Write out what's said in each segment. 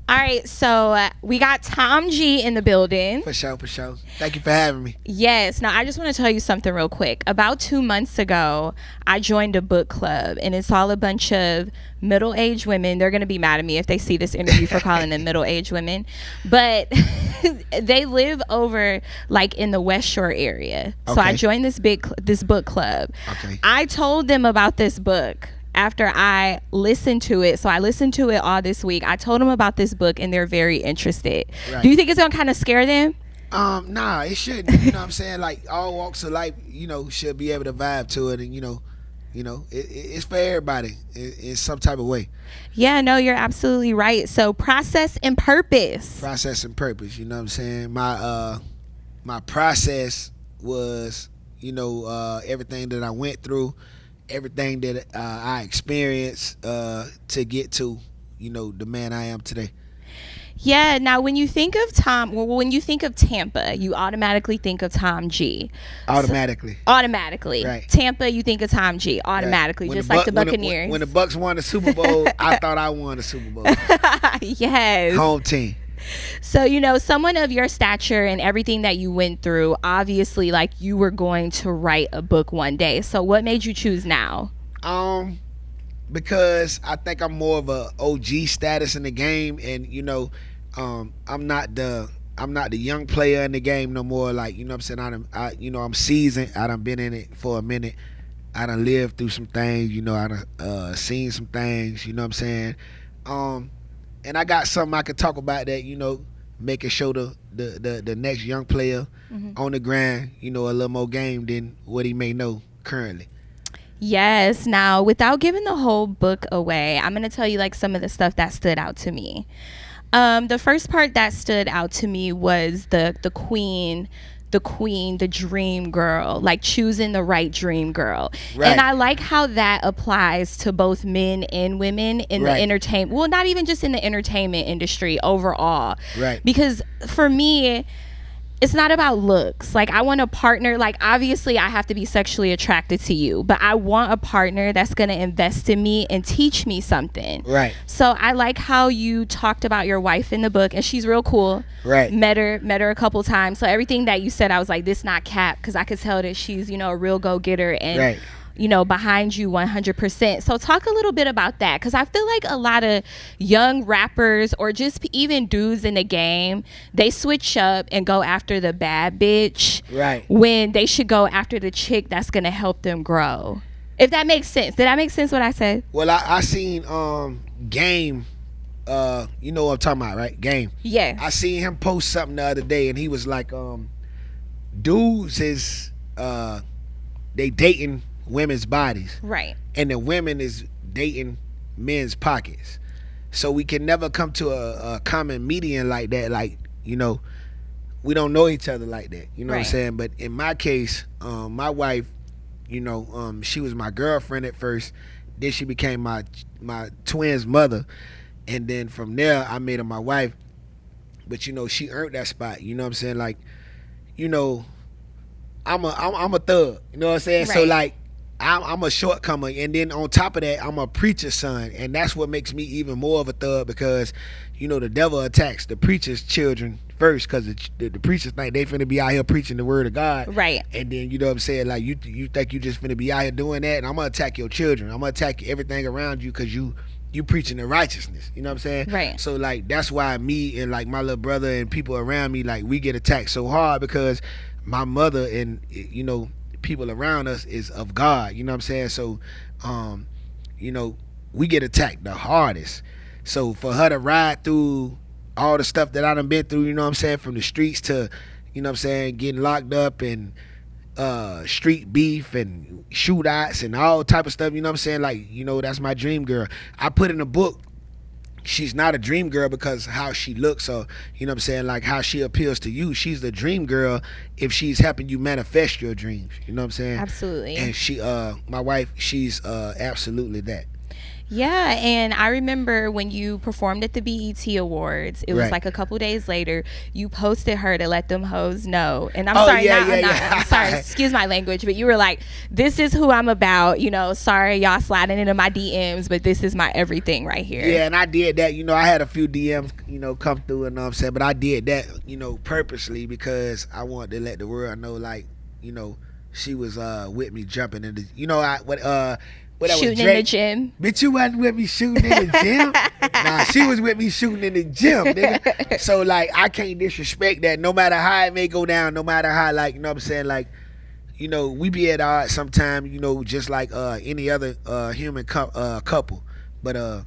All right, so we got Tom G in the building. For sure, for sure. Thank you for having me. Yes. Now, I just want to tell you something real quick. About 2 months ago, I joined a book club, and it's all a bunch of middle-aged women. They're going to be mad at me if they see this interview for calling them middle-aged women. But they live over, like, in the West Shore area. So I joined this book club. Okay. I told them about this book after I listened to it. So I listened to it all this week. I told them about this book, and they're very interested. Right. Do you think it's gonna kind of scare them? Nah, it shouldn't. You know what I'm saying? Like, all walks of life, should be able to vibe to it, and it's for everybody in some type of way. Yeah, no, you're absolutely right. So process and purpose. Process and purpose. You know what I'm saying? My process was, everything that I went through, everything that I experienced to get to, the man I am today. Yeah. Now, when you think of when you think of Tampa, you automatically think of Tom G. Automatically. Automatically. Right. Tampa, you think of Tom G. Automatically, right. Just like the Buccaneers. When the Bucks won the Super Bowl, I thought I won the Super Bowl. Yes. Home team. So, someone of your stature and everything that you went through, obviously, like, you were going to write a book one day. So what made you choose now? Because I think I'm more of a OG status in the game, and I'm not the young player in the game no more. Like, I'm saying, I'm seasoned. I done been in it for a minute. I done lived through some things. I done seen some things. You know what I'm saying? And I got something I could talk about that, make it show the next young player on the grind, a little more game than what he may know currently. Yes. Now, without giving the whole book away, I'm going to tell you like some of the stuff that stood out to me. The first part that stood out to me was the queen, the dream girl, like choosing the right dream girl. Right. And I like how that applies to both men and women in the entertainment. Well, not even just in the entertainment industry overall. Right. Because for me, it's not about looks. Like, I want a partner. Like, obviously I have to be sexually attracted to you, but I want a partner that's going to invest in me and teach me something. Right. So I like how you talked about your wife in the book, and she's real cool. Right. Met her a couple times. So everything that you said, I was like, this not cap, because I could tell that she's, a real go-getter and behind you 100%. So talk a little bit about that, because I feel like a lot of young rappers or just even dudes in the game, they switch up and go after the bad bitch, right, when they should go after the chick that's gonna help them grow. If that makes sense. Did that make sense what I said? Well, I seen Game, you know what I'm talking about, right? Game. Yeah. I seen him post something the other day, and he was like, dudes is they dating women's bodies, right, and the women is dating men's pockets. So we can never come to a common median like that. Like, we don't know each other like that. You know what I'm saying? But in my case, my wife, she was my girlfriend at first. Then she became my twins' mother, and then from there I made her my wife. But she earned that spot. You know what I'm saying? Like, I'm a thug. You know what I'm saying? Right. So like, I'm a shortcomer, and then on top of that, I'm a preacher's son, and that's what makes me even more of a thug, because the devil attacks the preacher's children first, because the preachers think they finna be out here preaching the word of God, right? And then what I'm saying, like, you think you just finna be out here doing that, and I'm gonna attack your children, I'm gonna attack everything around you, because you preaching the righteousness. You know what I'm saying? Right. So like, that's why me and like my little brother and people around me, like, we get attacked so hard, because my mother and people around us is of God. You know what I'm saying? So we get attacked the hardest. So for her to ride through all the stuff that I done been through, from the streets to getting locked up, and street beef and shootouts and all type of stuff, like, that's my dream girl. I put in a book, she's not a dream girl because how she looks, or like how she appeals to you. She's the dream girl if she's helping you manifest your dreams. You know what I'm saying? Absolutely. And she my wife, she's absolutely that. Yeah, and I remember when you performed at the BET Awards, it was like a couple days later, you posted her to let them hoes know. And I'm sorry, excuse my language, but you were like, this is who I'm about, you know, sorry y'all sliding into my DMs, but this is my everything right here. Yeah, and I did that, you know, I had a few DMs, you know, come through, and I'm saying, but I did that, you know, purposely because I wanted to let the world know, like, you know, she was with me jumping in the, you know, shooting in the gym. Bitch, you wasn't with me shooting in the gym. Nah, she was with me shooting in the gym, nigga. So like, I can't disrespect that. No matter how it may go down, no matter how, like, you know what I'm saying, like, you know, we be at odds sometimes, you know, just like any other human couple. But I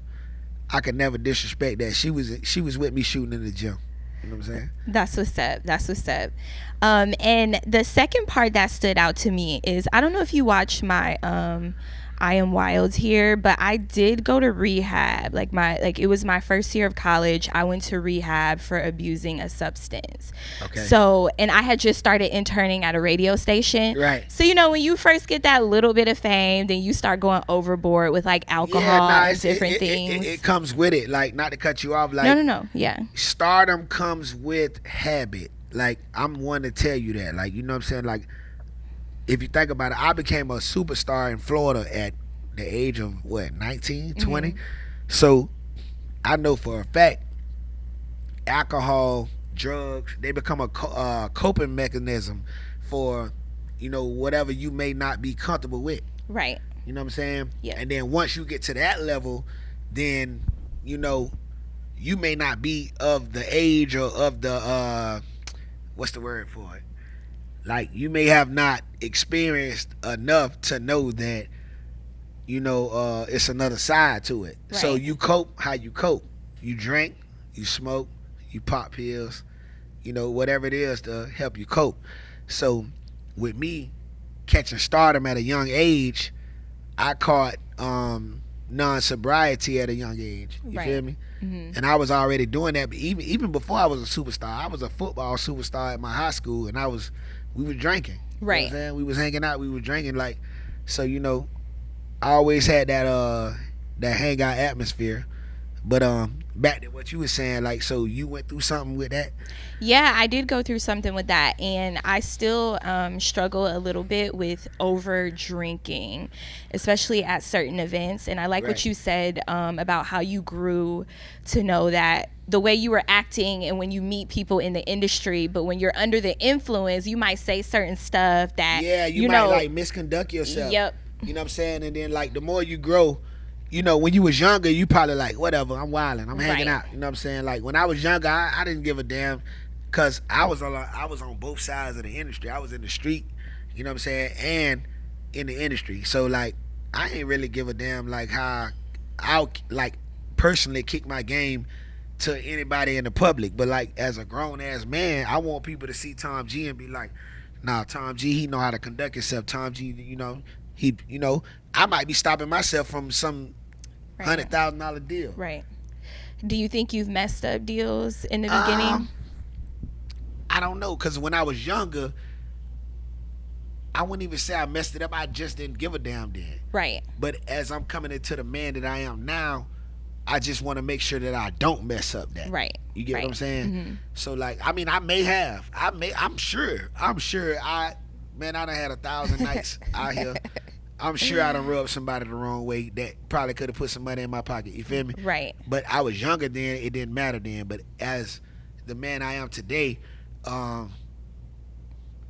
could never disrespect that. She was with me shooting in the gym. You know what I'm saying? That's what's up. That's what's up. And the second part that stood out to me is, I don't know if you watched my I Am WiLD here, but I did go to rehab. It was my first year of college. I went to rehab for abusing a substance. Okay. So, and I had just started interning at a radio station. Right. So, you know, when you first get that little bit of fame, then you start going overboard with like alcohol and different things. It comes with it. Like, not to cut you off. Like, no. Yeah. Stardom comes with habit. Like, I'm one to tell you that. Like, you know what I'm saying? Like, if you think about it, I became a superstar in Florida at the age of 19, 20. Mm-hmm. So I know for a fact, alcohol, drugs, they become a coping mechanism for, you know, whatever you may not be comfortable with. Right. You know what I'm saying? Yeah. And then once you get to that level, then, you know, you may not be of the age or of the what's the word for it? Like, you may have not experienced enough to know that, you know, it's another side to it. Right. So you cope how you cope. You drink, you smoke, you pop pills, you know, whatever it is to help you cope. So with me catching stardom at a young age, I caught non-sobriety at a young age. You feel me? Mm-hmm. And I was already doing that. But even before I was a superstar, I was a football superstar at my high school, and we were drinking. Right. You know what I'm saying? We was hanging out, we were drinking, like, so, you know, I always had that hangout atmosphere. But back to what you were saying, like, so you went through something with that? Yeah, I did go through something with that, and I still struggle a little bit with over drinking, especially at certain events. And I like what you said about how you grew to know that the way you were acting and when you meet people in the industry, but when you're under the influence, you might say certain stuff that you might like misconduct yourself. Yep. You know what I'm saying? And then, like, the more you grow, you know, when you was younger, you probably like, whatever, I'm wilding, I'm hanging out. You know what I'm saying? Like, when I was younger, I didn't give a damn, because I was on both sides of the industry. I was in the street, you know what I'm saying, and in the industry. So, like, I ain't really give a damn, like, how I'll, like, personally kick my game to anybody in the public. But, like, as a grown-ass man, I want people to see Tom G and be like, nah, Tom G, he know how to conduct himself. Tom G, you know, I might be stopping myself from some $100,000 deal. Right. Do you think you've messed up deals in the beginning? I don't know, because when I was younger, I wouldn't even say I messed it up. I just didn't give a damn then. Right. But as I'm coming into the man that I am now, I just want to make sure that I don't mess up that. Right. You get what I'm saying? Mm-hmm. So, like, I mean, I'm sure I done had 1,000 nights out here. I'm sure I done rubbed somebody the wrong way that probably could have put some money in my pocket. You feel me? Right. But I was younger then. It didn't matter then. But as the man I am today,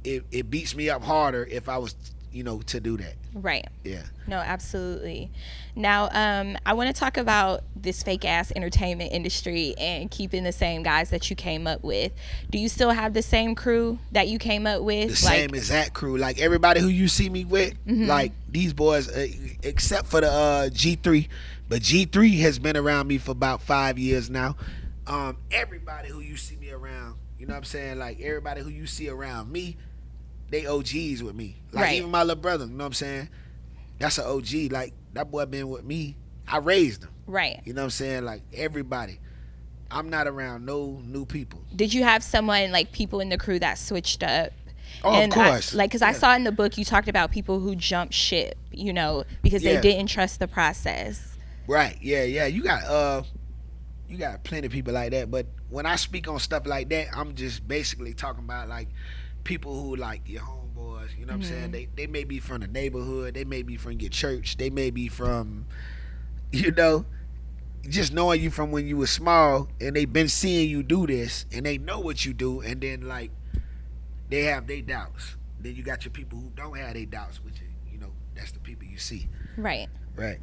it beats me up harder if I was, you know, to do that. Right. Yeah. No, absolutely. Now, I want to talk about this fake ass entertainment industry and keeping the same guys that you came up with. Do you still have the same crew that you came up with? The same exact crew. Like, everybody who you see me with, like, these boys, except for the G3. But G3 has been around me for about 5 years now. Everybody who you see me around, you know what I'm saying? Like, everybody who you see around me, they OGs with me. Like, even my little brother, you know what I'm saying? That's an OG. Like, that boy been with me. I raised him. Right. You know what I'm saying? Like, everybody. I'm not around no new people. Did you have someone, like, people in the crew that switched up? Oh, and of course. Because I saw in the book you talked about people who jumped ship, you know, because they didn't trust the process. Right. Yeah. Yeah. You got plenty of people like that. But when I speak on stuff like that, I'm just basically talking about like people who like your homeboys. You know what I'm saying? They may be from the neighborhood. They may be from your church. They may be from, you know, just knowing you from when you were small, and they been seeing you do this, and they know what you do, and then like they have their doubts. Then you got your people who don't have their doubts, which that's the people you see. Right. Right.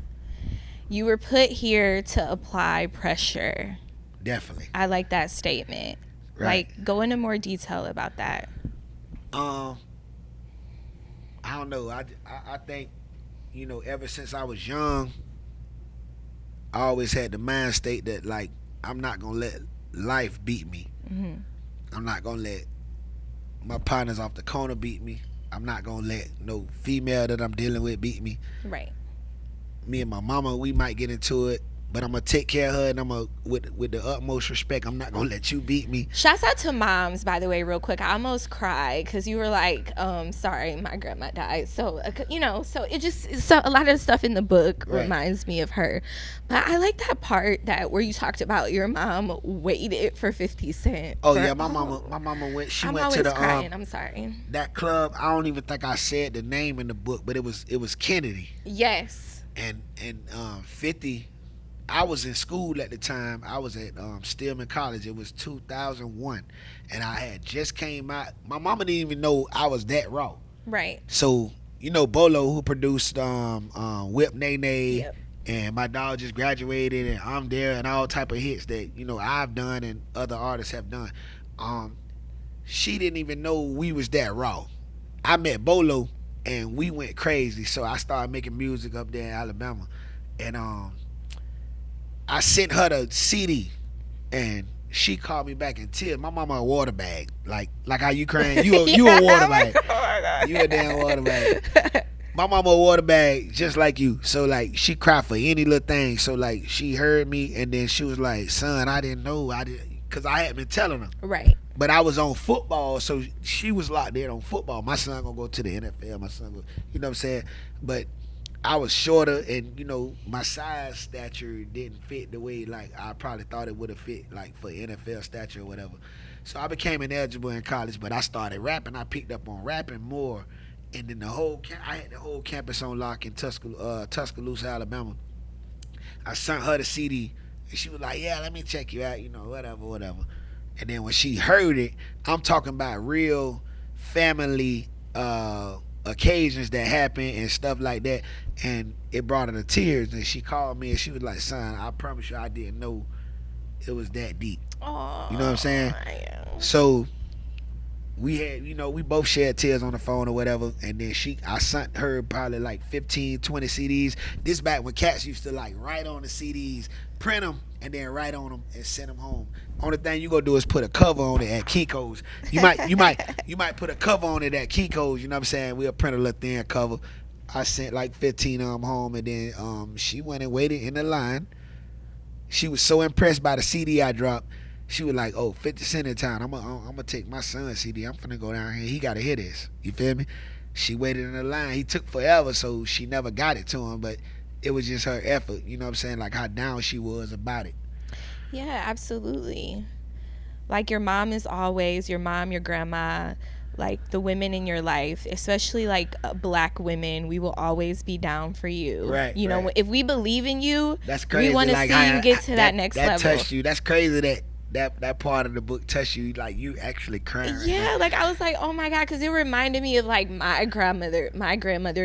You were put here to apply pressure. Definitely. I like that statement. Right. Like, go into more detail about that. I don't know. I think, ever since I was young, I always had the mind state that like I'm not gonna let life beat me. I'm not gonna let my partners off the corner beat me. I'm not gonna let no female that I'm dealing with beat me. Right. Me and my mama, we might get into it, but I'm gonna take care of her, and I'm gonna with the utmost respect. I'm not gonna let you beat me. Shouts out to moms, by the way, real quick. I almost cried because you were like, sorry, my grandma died. So so it just so a lot of the stuff in the book reminds me of her. But I like that part where you talked about your mom waited for 50 Cent. Oh yeah, my mama went. She went to the crying. I'm sorry. That club. I don't even think I said the name in the book, but it was Kennedy. Yes. And 50. I was in school at the time. I was at Stillman College. It was 2001, and I had just came out. My mama didn't even know I was that raw. Right. So Bolo, who produced Whip Nene, yep. and my dog just graduated, and I'm there, and all type of hits that I've done and other artists have done. She didn't even know we was that raw. I met Bolo, and we went crazy. So I started making music up there in Alabama, and I sent her the CD, and she called me back in tears. My mama a water bag, like how you crying. You a water bag. Oh my God. You a damn water bag. My mama a water bag, just like you. So like she cried for any little thing. So like she heard me, and then she was like, "Son, I didn't know. Because I hadn't been telling her." Right. But I was on football, so she was locked in on football. My son gonna go to the NFL. My son go, you know what I'm saying? But I was shorter, and my size stature didn't fit the way like I probably thought it would have fit like for NFL stature or whatever. So I became ineligible in college, but I started rapping. I picked up on rapping more, and then I had the whole campus on lock in Tuscaloosa, Alabama. I sent her the CD, and she was like, "Yeah, let me check you out, whatever." And then when she heard it, I'm talking about real family occasions that happen and stuff like that, and it brought her to tears. And she called me, and she was like, "Son, I promise you, I didn't know it was that deep." Aww, you know what I'm saying? So we had, we both shared tears on the phone or whatever. And then I sent her probably like 15, 20 CDs. This back when cats used to like write on the CDs, print them, and then write on them and send them home. Only thing you gonna do is put a cover on it at Kiko's. You might put a cover on it at Kiko's. You know what I'm saying? We'll print a little thin cover. I sent like 15 of them home, and then she went and waited in the line. She was so impressed by the CD I dropped. She was like, "Oh, 50 Cent in town. I'm gonna take my son's CD. I'm finna go down here. He gotta hear this." You feel me? She waited in the line. He took forever, so she never got it to him. But it was just her effort. You know what I'm saying? Like how down she was about it. Yeah, absolutely. Like your mom is always your mom, your grandma, like the women in your life, especially like Black women. We will always be down for you. Right. You know, if we believe in you, that's crazy. We want to see you get to that next level. That touched you. That's crazy that part of the book touched you, like you actually crying. Yeah, like I was like, oh my God, because it reminded me of like my grandmother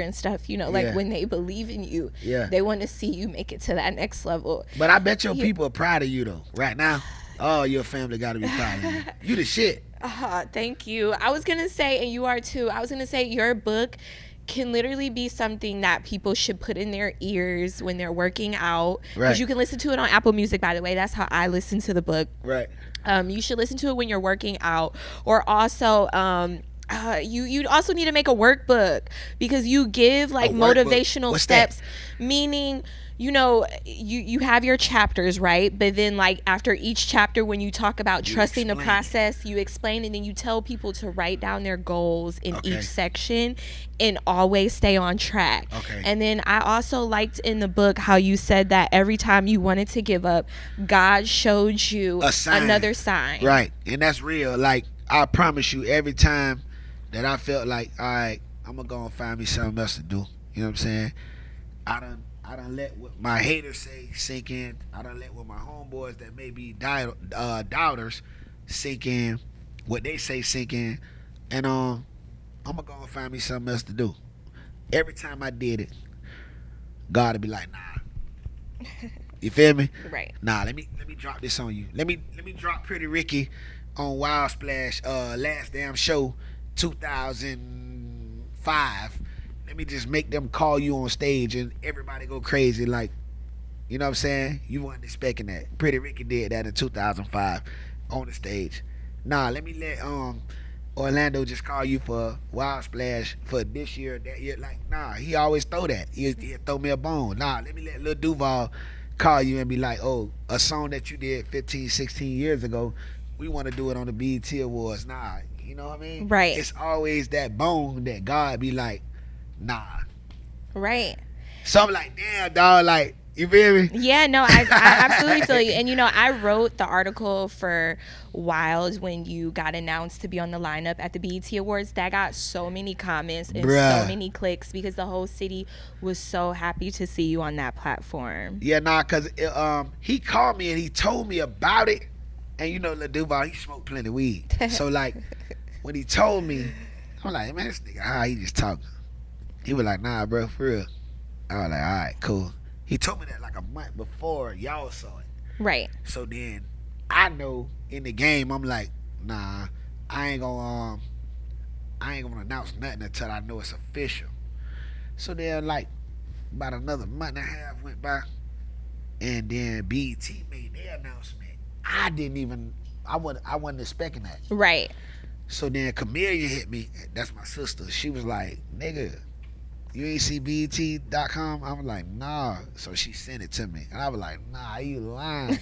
and stuff, like when they believe in you, they want to see you make it to that next level. But I bet your people are proud of you though, right now. Oh, your family got to be proud of you. You the shit. Thank you. I was going to say, and you are too, I was going to say your book can literally be something that people should put in their ears when they're working out. Because you can listen to it on Apple Music, by the way. That's how I listen to the book. Right. You should listen to it when you're working out. Or also, You also need to make a workbook, because you give like motivational steps, meaning, you know, you have your chapters, right? But then like after each chapter, when you talk about trusting the process, you explain, and then you tell people to write down their goals in each section and always stay on track. And then I also liked in the book how you said that every time you wanted to give up, God showed you another sign. Right. And that's real. Like, I promise you, every time that I felt like, all right, I'm gonna go and find me something else to do. You know what I'm saying? I done let what my haters say sink in. I done let what my homeboys that may be doubters sink in. What they say sink in. And I'm gonna go and find me something else to do. Every time I did it, God would be like, nah. You feel me? Right. Nah, let me drop this on you. Let me drop Pretty Ricky on Wild Splash last damn show 2005. Let me just make them call you on stage and everybody go crazy, like, you know what I'm saying? You weren't expecting that. Pretty Ricky did that in 2005 on the stage. Nah, let me let Orlando just call you for Wild Splash for this year, that year. Like, nah, he always throw that. He'll throw me a bone. Nah, let me let Lil Duval call you and be like, oh, a song that you did 15, 16 years ago, we want to do it on the BET Awards. Nah, you know what I mean? Right. It's always that bone that God be like, nah. Right. So I'm like, damn, dog, like, you feel me? Yeah, no, I absolutely feel you. And, you know, I wrote the article for WiLD when you got announced to be on the lineup at the BET Awards. That got so many comments and so many clicks because the whole city was so happy to see you on that platform. Yeah, nah, because he called me and he told me about it. And, you know, Lil Duval, he smoked plenty of weed. So, like, when he told me, I'm like, man, this nigga, he just talking. He was like, nah, bro, for real. I was like, all right, cool. He told me that like a month before y'all saw it. Right. So then I know in the game, I'm like, nah, I ain't gonna announce nothing until I know it's official. So then like about another month and a half went by, and then BET made their announcement. I wasn't expecting that. Right. So then Camellia hit me. That's my sister. She was like, nigga, you ain't see BET.com? I was like, nah. So she sent it to me. And I was like, nah, you lying.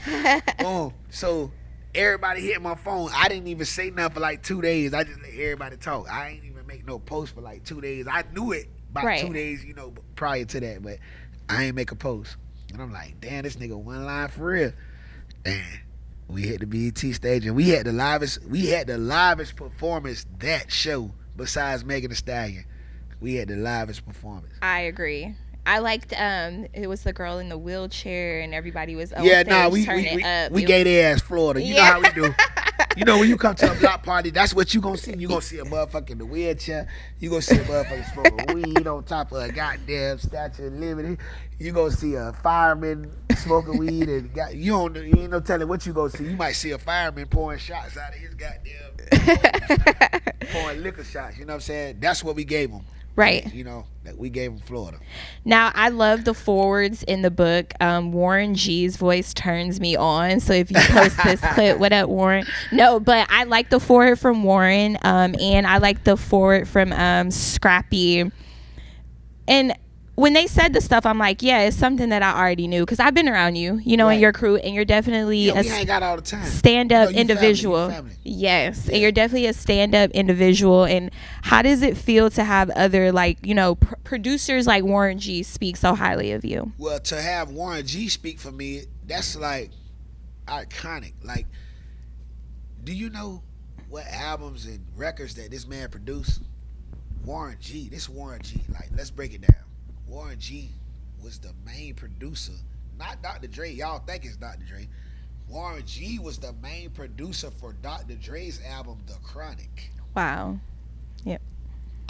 Boom. So everybody hit my phone. I didn't even say nothing for like 2 days. I just let everybody talk. I ain't even make no post for like 2 days. I knew it about 2 days, you know, prior to that. But I ain't make a post. And I'm like, damn, this nigga one line for real. And we hit the BET stage. And we had the livest performance that show besides Megan Thee Stallion. We had the livest performance. I agree. I liked it was the girl in the wheelchair and everybody was we gave their ass Florida. You know how we do. You know when you come to a block party, that's what you gonna see. You gonna see a motherfucker in the wheelchair. You gonna see a motherfucker smoking weed on top of a goddamn Statue of Liberty. You gonna see a fireman smoking weed and you ain't no telling what you gonna see. You might see a fireman pouring shots out of his goddamn pouring liquor shots. You know what I'm saying? That's what we gave him. Right. You know, that we gave him Florida. Now, I love the forwards in the book. Warren G's voice turns me on. So if you post this clip, what up, Warren? No, but I like the forward from Warren, and I like the forward from Scrappy. And when they said the stuff, I'm like, yeah, it's something that I already knew because I've been around you, you know, and your crew, and you're definitely we hang out all the time. Stand-up individual. Family. Yes, and you're definitely a stand-up individual. And how does it feel to have other, like, you know, producers like Warren G speak so highly of you? Well, to have Warren G speak for me, that's like iconic. Like, do you know what albums and records that this man produced? Warren G. This Warren G. Like, let's break it down. Warren G was the main producer, not Dr. Dre. Y'all think it's Dr. Dre. Warren G was the main producer for Dr. Dre's album, The Chronic. Wow. Yep.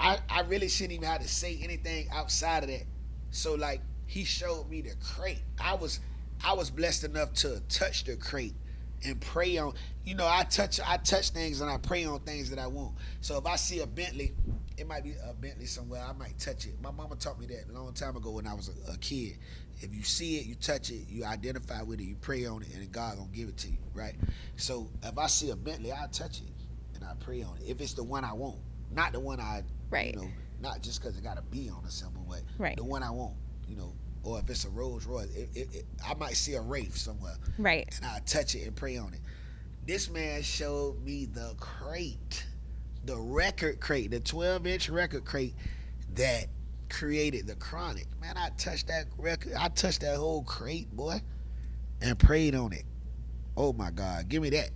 I really shouldn't even have to say anything outside of that. So, like, he showed me the crate. I was blessed enough to touch the crate and pray on. You know, I touch things and I pray on things that I want. So if I see a Bentley, it might be a Bentley somewhere, I might touch it. My mama taught me that a long time ago when I was a kid. If you see it, you touch it, you identify with it, you pray on it, and God gonna give it to you, right? So if I see a Bentley, I touch it and I pray on it if it's the one I want. not the one Right. not just because it got a B on the symbol, but Right. the one I want, or if it's a Rolls Royce, I might see a Wraith somewhere, Right. and I touch it and pray on it. This man showed me the crate, the record crate, the 12-inch record crate that created the Chronic. Man, I touched that record, I touched that whole crate, boy, and prayed on it. Oh my God, give me that.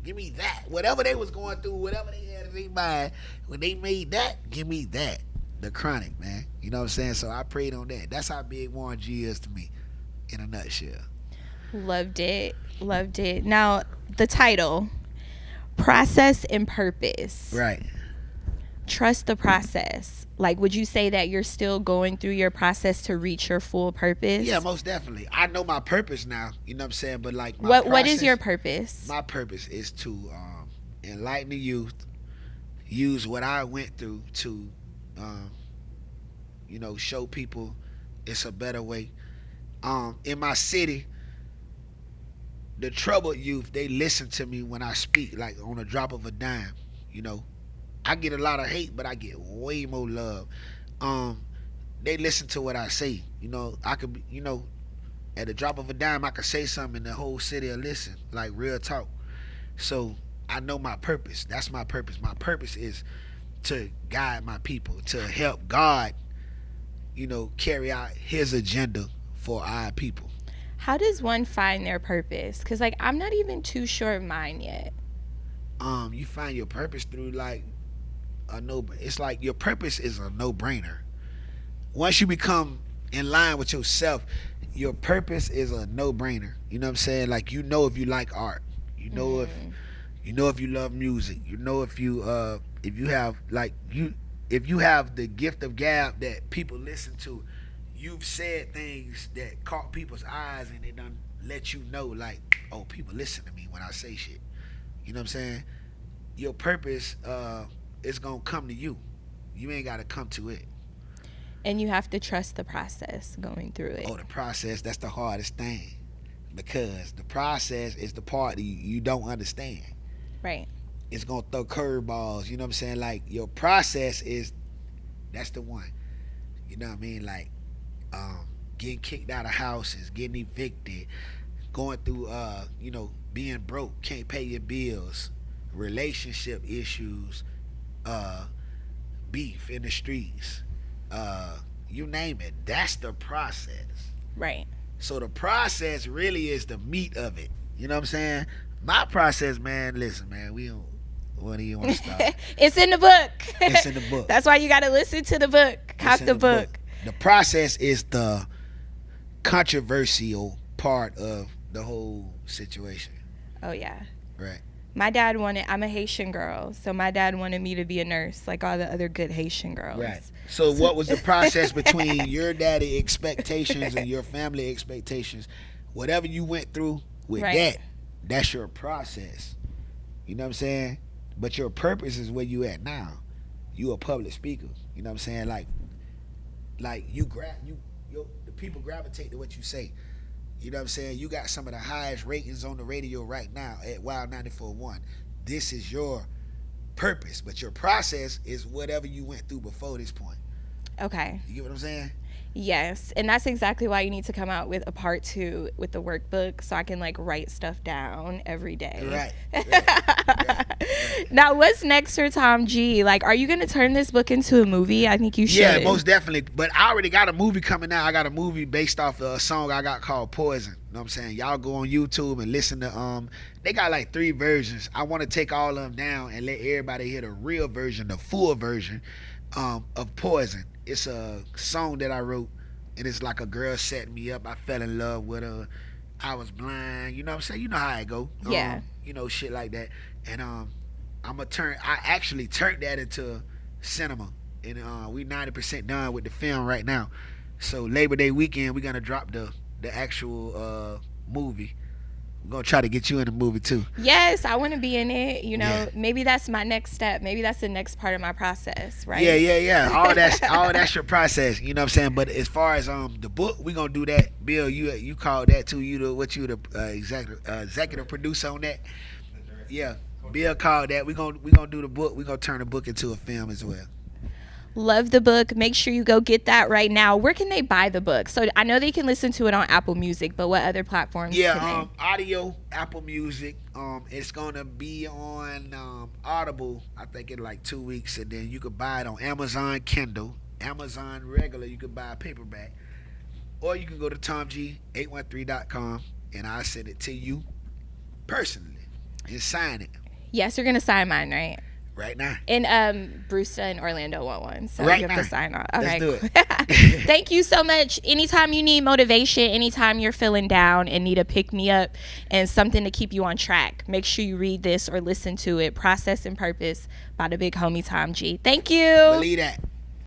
Give me that. Whatever they was going through, whatever they had in their mind, when they made that, give me that. The Chronic, man. You know what I'm saying? So I prayed on that. That's how big Warren G is to me, in a nutshell. Loved it. Loved it. Now, the title, Process and Purpose. Right. Trust the process. Like, would you say that you're still going through your process to reach your full purpose? Yeah, most definitely. I know my purpose now. You know what I'm saying? But like, what is your purpose? My purpose is to enlighten the youth, use what I went through to, show people it's a better way. In my city, the troubled youth, they listen to me when I speak, like on a drop of a dime. I get a lot of hate, but I get way more love. They listen to what I say. I could be, at the drop of a dime, I could say something and the whole city will listen, like real talk. So I know my purpose. That's my purpose. My purpose is to guide my people, to help God, carry out his agenda for our people. How does one find their purpose? Because, like, I'm not even too sure of mine yet. You find your purpose through, like, it's like your purpose is a no-brainer. Once you become in line with yourself, your purpose is a no-brainer. You know what I'm saying? Like, if you like art, if you love music, if you have the gift of gab that people listen to, you've said things that caught people's eyes and it done let you know, like, oh, people listen to me when I say shit. You know what I'm saying? Your purpose is gonna come to you. You ain't gotta come to it. And you have to trust the process going through it. Oh, the process, that's the hardest thing. Because the process is the part that you don't understand. Right. It's gonna throw curveballs, you know what I'm saying? Like, your process that's the one. You know what I mean? Like, getting kicked out of houses, getting evicted, going through being broke, can't pay your bills, relationship issues, beef in the streets, you name it. That's the process. Right. So the process really is the meat of it. You know what I'm saying? My process, man, listen, man, what do you want to start? It's in the book. It's in the book. That's why you got to listen to the book. Cop the book. The process is the controversial part of the whole situation. Oh, yeah. Right. My dad I'm a Haitian girl, so my dad wanted me to be a nurse like all the other good Haitian girls. Right. So what was the process between your daddy expectations and your family expectations? Whatever you went through with that's your process. You know what I'm saying? But your purpose is where you at now. You a public speaker. You know what I'm saying? Like the people gravitate to what you say. You know what I'm saying? You got some of the highest ratings on the radio right now at WiLD 94.1. This is your purpose, but your process is whatever you went through before this point. Okay. You get what I'm saying? Yes, and that's exactly why you need to come out with a part 2 with the workbook so I can like write stuff down every day. Right. Now, what's next for Tom G? Like, are you going to turn this book into a movie? I think you should. Yeah, most definitely. But I already got a movie coming out. I got a movie based off of a song I got called Poison. You know what I'm saying? Y'all go on YouTube and listen to they got like 3 versions. I want to take all of them down and let everybody hear the real version, the full version of Poison. It's a song that I wrote, and it's like a girl setting me up. I fell in love with her. I was blind. You know what I'm saying? You know how it go. Yeah. Shit like that. And I actually turned that into cinema. And we 90% done with the film right now. So Labor Day weekend, we're going to drop the actual movie. I'm going to try to get you in the movie too. Yes, I want to be in it. Maybe that's my next step. Maybe that's the next part of my process, right? Yeah. All that's your process. You know what I'm saying? But as far as the book, we're going to do that. Bill, you called that too. You the executive producer on that? Yeah. Bill called that. We gonna do the book. We gonna turn the book into a film as well. Love the book. Make sure you go get that right now. Where can they buy the book? So I know they can listen to it on Apple Music, but what other platforms? Yeah, audio, Apple Music. It's gonna be on Audible, I think, in like 2 weeks, and then you could buy it on Amazon Kindle, Amazon regular. You could buy a paperback, or you can go to TomG813.com and I'll send it to you personally and sign it. Yes, you're gonna sign mine, right? Right now. And Bruce and Orlando want one, so right you have now. to sign on. Okay, let's do it. Thank you so much. Anytime you need motivation, anytime you're feeling down and need a pick me up and something to keep you on track, make sure you read this or listen to it. Process and Purpose by the big homie Tom G. Thank you. Believe that.